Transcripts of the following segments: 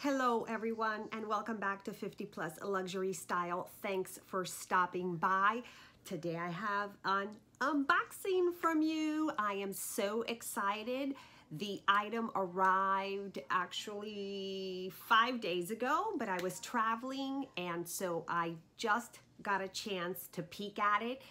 Hello everyone and welcome back to 50 Plus Luxury Style. Thanks for stopping by. Today I have an unboxing from you. I am so excited. The item arrived actually 5 days ago, but I was traveling and so I just got a chance to peek at it.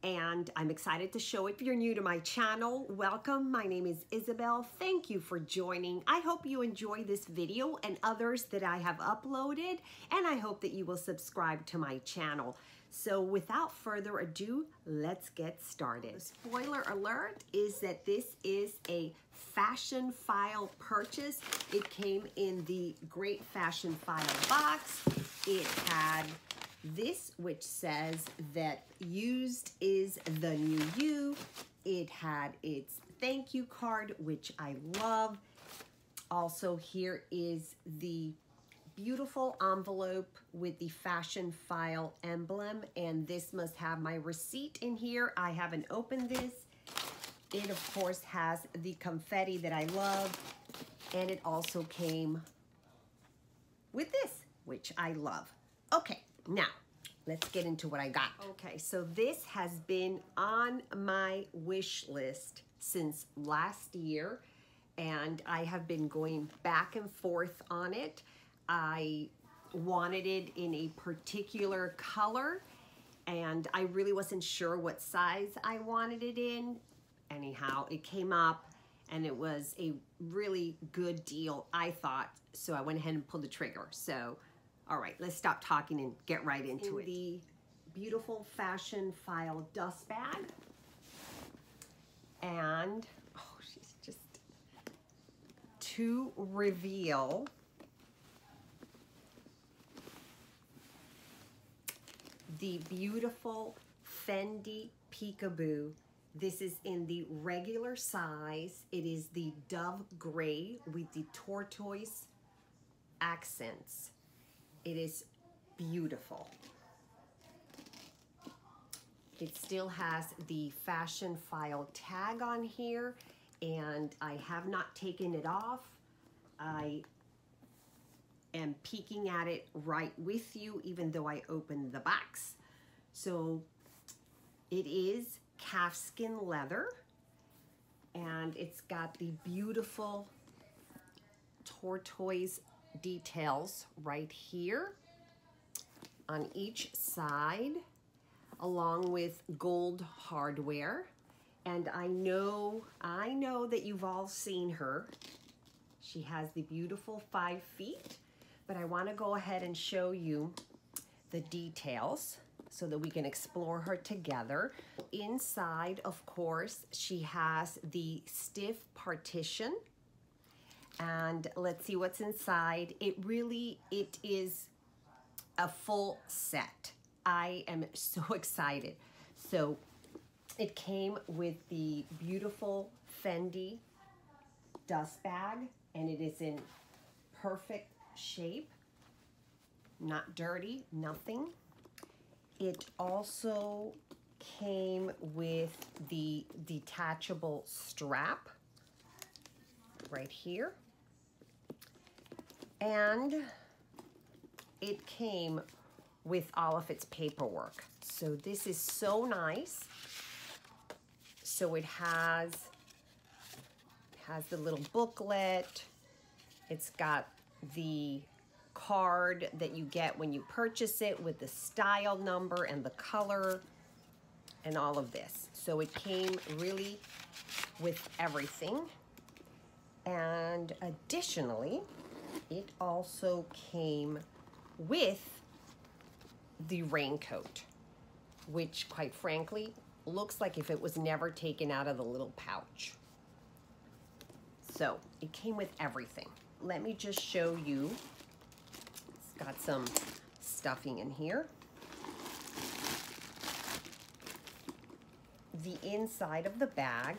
And I'm excited to show it. If you're new to my channel, welcome. My name is Isabel. Thank you for joining. I hope you enjoy this video and others that I have uploaded, and I hope that you will subscribe to my channel. So without further ado, let's get started. Spoiler alert is that this is a Fashionphile purchase. It came in the great Fashionphile box. It had this, which says that used is the new you. It had its thank you card, which I love. Also, here is the beautiful envelope with the Fashionphile emblem, and this must have my receipt in here. I haven't opened this. It, of course, has the confetti that I love, and it also came with this, which I love. Okay. Now, let's get into what I got. Okay, so this has been on my wish list since last year, and I have been going back and forth on it. I wanted it in a particular color, and I really wasn't sure what size I wanted it in. Anyhow, it came up, and it was a really good deal, I thought, so I went ahead and pulled the trigger. So all right, let's stop talking and get right into it. The beautiful Fashionphile dust bag. And, oh, she's just, to reveal the beautiful Fendi Peekaboo. This is in the regular size. It is the dove gray with the tortoise accents. It is beautiful. It still has the Fashionphile tag on here, and I have not taken it off. I am peeking at it right with you, even though I opened the box. So it is calfskin leather, and it's got the beautiful tortoise details right here on each side, along with gold hardware. And I know that you've all seen her. She has the beautiful 5 feet, but I want to go ahead and show you the details so that we can explore her together. Inside, of course, she has the stiff partition. And let's see what's inside. It is a full set. I am so excited. So it came with the beautiful Fendi dust bag, and it is in perfect shape, not dirty, nothing. It also came with the detachable strap right here. And it came with all of its paperwork. So this is so nice. So it has the little booklet. It's got the card that you get when you purchase it with the style number and the color and all of this. So it came really with everything. And additionally, it also came with the raincoat, which quite frankly looks like if it was never taken out of the little pouch. So it came with everything. Let me just show you. It's got some stuffing in here. The inside of the bag.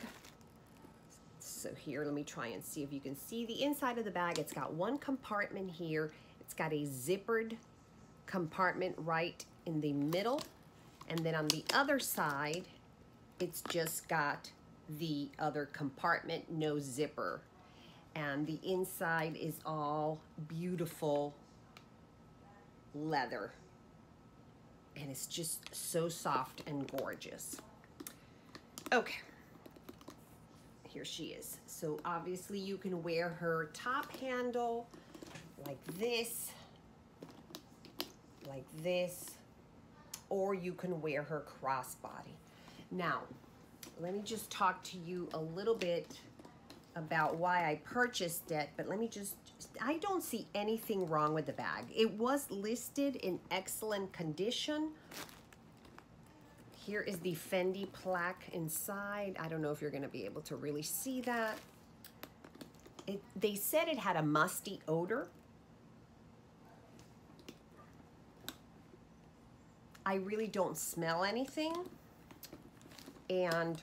So here, let me try and see if you can see the inside of the bag. It's got one compartment here. It's got a zippered compartment right in the middle. And then on the other side, it's just got the other compartment, no zipper. and the inside is all beautiful leather, and it's just so soft and gorgeous. Okay, here she is. So obviously you can wear her top handle like this, or you can wear her crossbody. Now, let me just talk to you a little bit about why I purchased it, but let me just, I don't see anything wrong with the bag. It was listed in excellent condition. Here is the Fendi plaque inside. I don't know if you're gonna be able to really see that. They said it had a musty odor. I really don't smell anything. And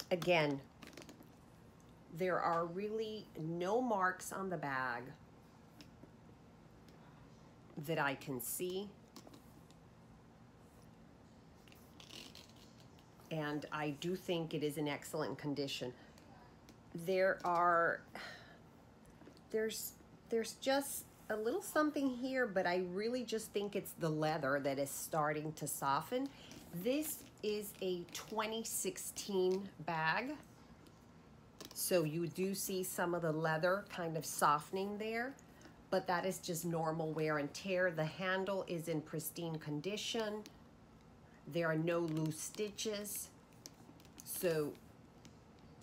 again, there are really no marks on the bag that I can see. And I do think it is in excellent condition. There's just a little something here, but I really just think it's the leather that is starting to soften. This is a 2016 bag, so you do see some of the leather kind of softening there, but that is just normal wear and tear. The handle is in pristine condition. There are no loose stitches, so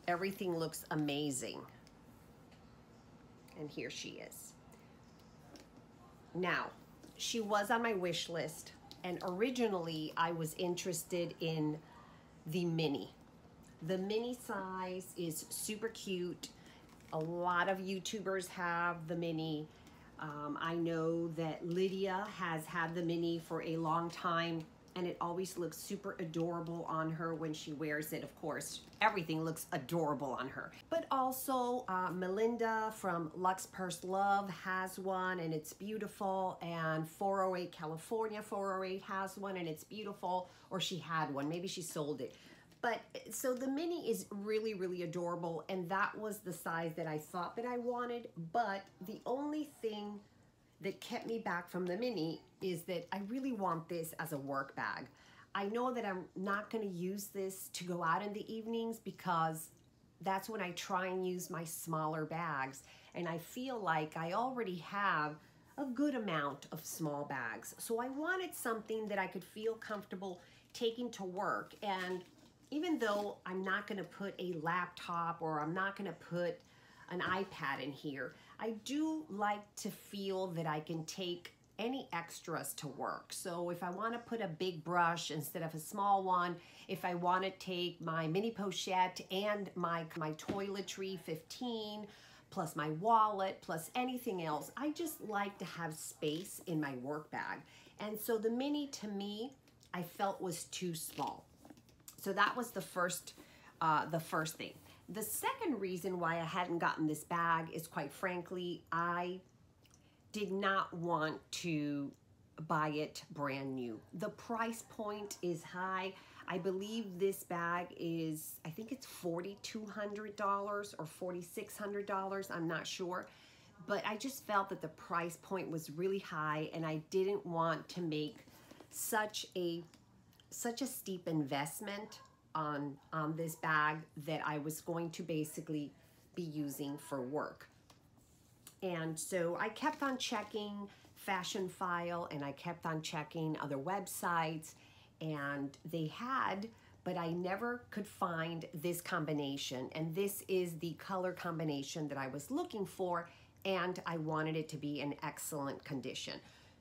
everything looks amazing. And here she is. Now, she was on my wish list, and originally I was interested in the mini. The mini size is super cute. A lot of YouTubers have the mini. I know that Lydia has had the mini for a long time, and it always looks super adorable on her when she wears it. Of course, everything looks adorable on her. But also, Melinda from Luxe Purse Love has one, and it's beautiful. And 408 California 408 has one, and it's beautiful. Or she had one, maybe she sold it. But so the mini is really, really adorable, and that was the size that I thought that I wanted. But the only thing that kept me back from the mini is that I really want this as a work bag. I know that I'm not going to use this to go out in the evenings, because that's when I try and use my smaller bags, and I feel like I already have a good amount of small bags. So I wanted something that I could feel comfortable taking to work. And even though I'm not going to put a laptop, or I'm not going to put an iPad in here, I do like to feel that I can take any extras to work. So if I want to put a big brush instead of a small one, if I want to take my mini pochette and my toiletry 15 plus my wallet plus anything else, I just like to have space in my work bag. And so the mini, to me, I felt was too small. So that was the first thing. The second reason why I hadn't gotten this bag is, quite frankly, I did not want to buy it brand new. The price point is high. I believe this bag is, I think it's $4,200 or $4,600, I'm not sure. But I just felt that the price point was really high, and I didn't want to make such a steep investment on this bag that I was going to basically be using for work. And so I kept on checking Fashionphile, and I kept on checking other websites, and they had, but I never could find this combination. And this is the color combination that I was looking for, and I wanted it to be in excellent condition.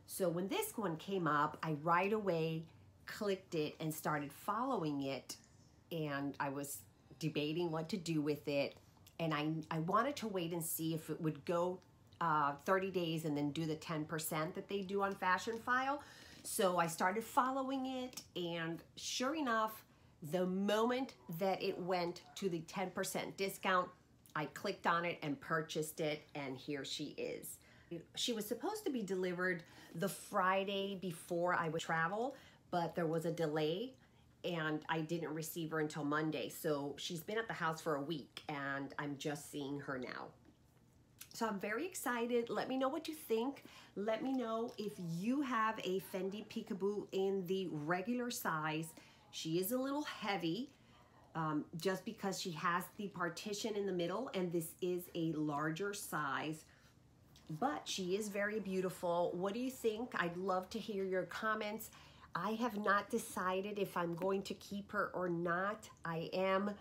So when this one came up, I right away clicked it and started following it, and I was debating what to do with it. And I wanted to wait and see if it would go 30 days and then do the 10% that they do on Fashionphile. So I started following it, and sure enough, the moment that it went to the 10% discount, I clicked on it and purchased it, and here she is. She was supposed to be delivered the Friday before I would travel, but there was a delay, and I didn't receive her until Monday. So she's been at the house for a week, and I'm just seeing her now. So I'm very excited. Let me know what you think. Let me know if you have a Fendi Peekaboo in the regular size. She is a little heavy just because she has the partition in the middle, and this is a larger size, but she is very beautiful. What do you think? I'd love to hear your comments. I have not decided if I'm going to keep her or not. I am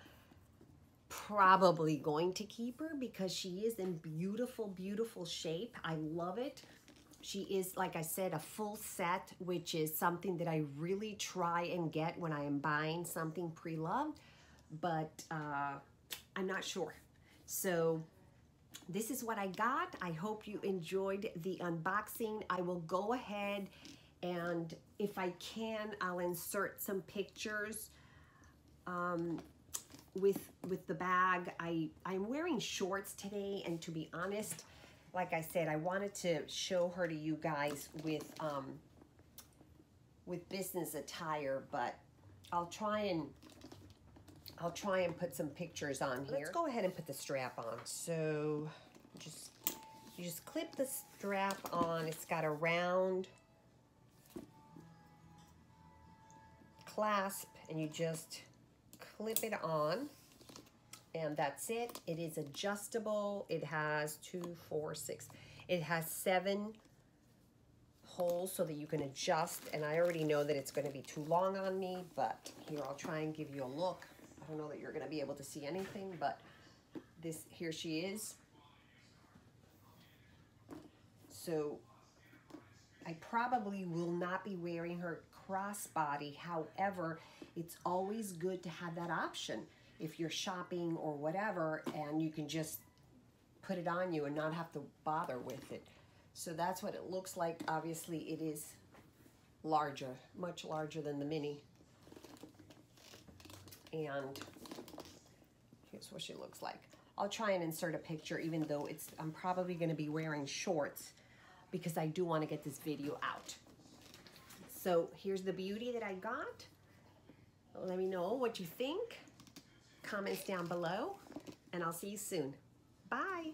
probably going to keep her because she is in beautiful, beautiful shape. I love it. She is, like I said, a full set, which is something that I really try and get when I am buying something pre-loved, but I'm not sure. So this is what I got. I hope you enjoyed the unboxing. I will go ahead and if I can, I'll insert some pictures with the bag. I'm wearing shorts today, and to be honest, like I said, I wanted to show her to you guys with business attire, but I'll try and put some pictures on here. Let's go ahead and put the strap on. So you just clip the strap on. It's got a round clasp, and you just clip it on, and that's it. It is adjustable. It has 2, 4, 6. It has 7 holes so that you can adjust, and I already know that it's going to be too long on me, but here, I'll try and give you a look. I don't know that you're going to be able to see anything, but here she is. So I probably will not be wearing her crossbody. However, it's always good to have that option if you're shopping or whatever, and you can just put it on you and not have to bother with it. So that's what it looks like. Obviously, it is larger, much larger than the mini. And here's what she looks like. I'll try and insert a picture, even though I'm probably going to be wearing shorts because I do want to get this video out. So here's the beauty that I got. Let me know what you think. Comments down below, and I'll see you soon. Bye.